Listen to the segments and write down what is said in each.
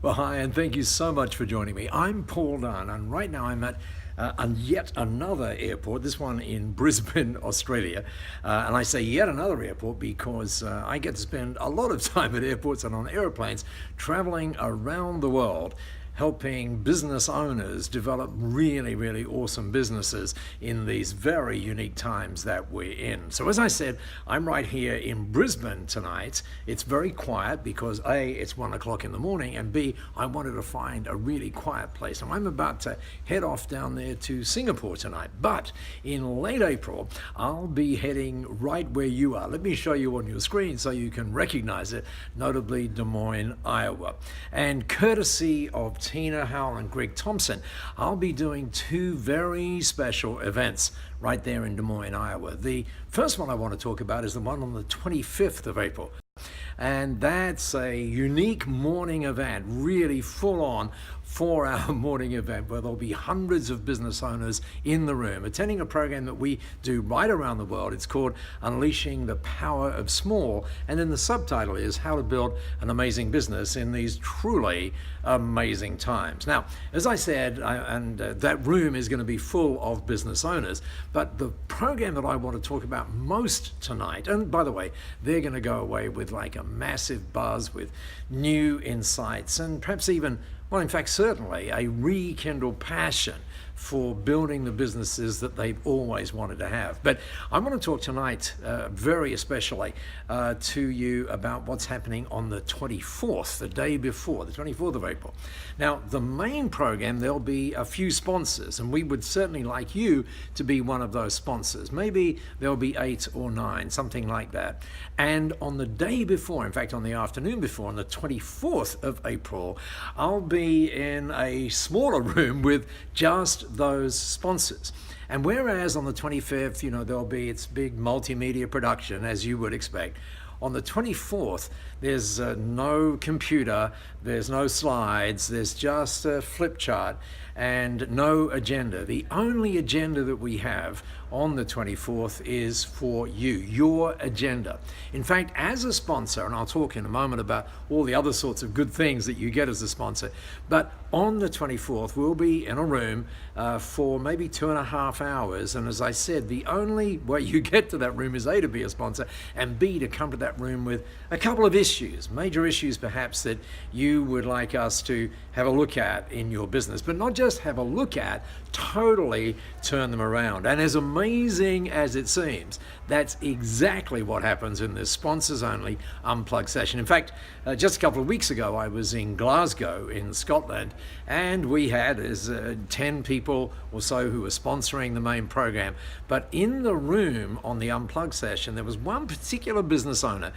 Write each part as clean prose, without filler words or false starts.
Well, hi, and thank you so much for joining me. I'm Paul Dunn, and right now I'm at yet another airport, this one in Brisbane, Australia. And I say yet another airport because I get to spend a lot of time at airports and on airplanes traveling around the world, helping business owners develop really awesome businesses in these very unique times that we're in. So as I said, I'm right here in Brisbane tonight. It's very quiet because A, it's 1 o'clock in the morning, and B, I wanted to find a really quiet place. And I'm about to head off down there to Singapore tonight. But in late April, I'll be heading right where you are. Let me show you on your screen so you can recognize it, notably Des Moines, Iowa. And courtesy of Tina Howell and Greg Thompson, I'll be doing two very special events right there in Des Moines, Iowa. The first one I want to talk about is the one on the 25th of April. And that's a unique morning event, really full-on 4-hour morning event where there'll be hundreds of business owners in the room attending a program that we do right around the world. It's called Unleashing the Power of Small, and then the subtitle is How to Build an Amazing Business in These Truly Amazing Times. Now, as I said, that room is going to be full of business owners, but the program that I want to talk about most tonight, and by the way, they're going to go away with like a massive buzz with new insights and perhaps even, well, in fact, certainly a rekindled passion for building the businesses that they've always wanted to have. But I'm going to talk tonight very especially to you about what's happening on the 24th, the day before, the 24th of April. Now, the main program, there'll be a few sponsors, and we would certainly like you to be one of those sponsors. Maybe there'll be 8 or 9, something like that. And on the day before, in fact, on the afternoon before, on the 24th of April, I'll be in a smaller room with just those sponsors. And whereas on the 25th, there'll be its big multimedia production, as you would expect, on the 24th, there's no computer, there's no slides, there's just a flip chart and no agenda. The only agenda that we have on the 24th is for you, your agenda. In fact, as a sponsor, and I'll talk in a moment about all the other sorts of good things that you get as a sponsor, but on the 24th, we'll be in a room for maybe 2.5 hours. And as I said, the only way you get to that room is A, to be a sponsor, and B, to come to that room with a couple of issues, major issues perhaps that you would like us to have a look at in your business, but not just have a look at, totally turn them around. And as amazing as it seems, that's exactly what happens in this sponsors only Unplugged session. In fact, just a couple of weeks ago, I was in Glasgow in Scotland, and we had 10 people or so who were sponsoring the main program. But in the room on the Unplugged session, there was one particular business owner.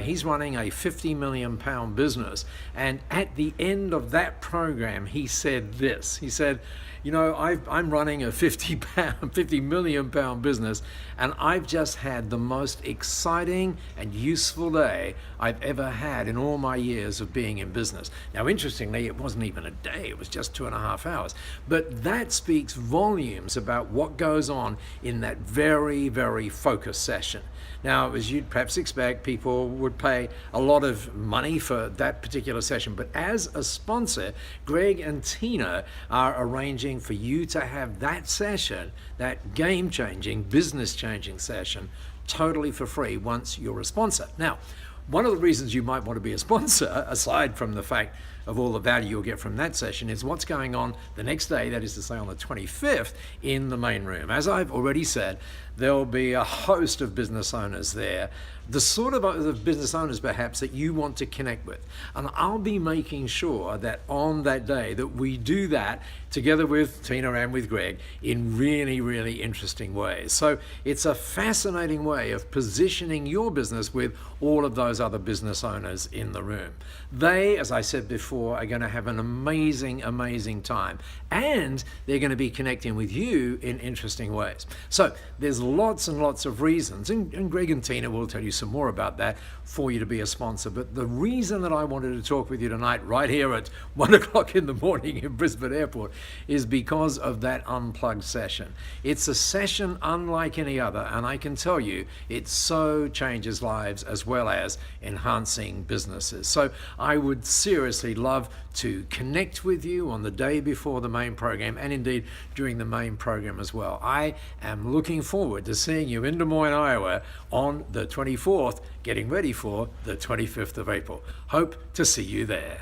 He's running a £50 million business. And at the end of that program, he said this. He said, I'm running a £50 million business, and I've just had the most exciting and useful day I've ever had in all my years of being in business. Now, interestingly, it wasn't even a day, it was just 2.5 hours. But that speaks volumes about what goes on in that very focused session. Now, as you'd perhaps expect, people would pay a lot of money for that particular session, but as a sponsor, Greg and Tina are arranging for you to have that session, that game-changing, business-changing session, totally for free once you're a sponsor. Now, one of the reasons you might want to be a sponsor, aside from the fact of all the value you'll get from that session, is what's going on the next day, that is to say on the 25th, in the main room. As I've already said, there'll be a host of business owners there, the sort of business owners perhaps that you want to connect with. And I'll be making sure that on that day that we do that together with Tina and with Greg in really interesting ways. So it's a fascinating way of positioning your business with all of those other business owners in the room. They, as I said before, are going to have an amazing time, and they're going to be connecting with you in interesting ways. So there's lots and lots of reasons, and Greg and Tina will tell you some more about that for you to be a sponsor. But the reason that I wanted to talk with you tonight, right here at 1 o'clock in the morning in Brisbane Airport, is because of that Unplugged session. It's a session unlike any other, and I can tell you it so changes lives as well as enhancing businesses. So I would seriously love to connect with you on the day before the main program, and indeed during the main program as well. I am looking forward to seeing you in Des Moines, Iowa on the 24th, getting ready for the 25th of April. Hope to see you there.